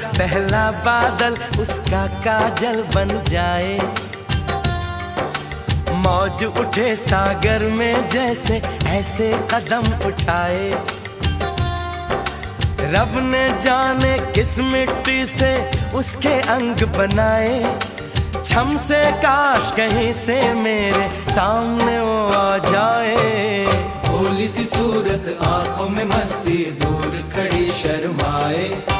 पहला बादल उसका काजल बन जाए। मौज उठे सागर में जैसे ऐसे कदम उठाए। रब ने जाने किस मिट्टी से उसके अंग बनाए। छम से काश कहीं से मेरे सामने वो आ जाए। भोली सी सूरत, आंखों में मस्ती, दूर खड़ी शर्माए।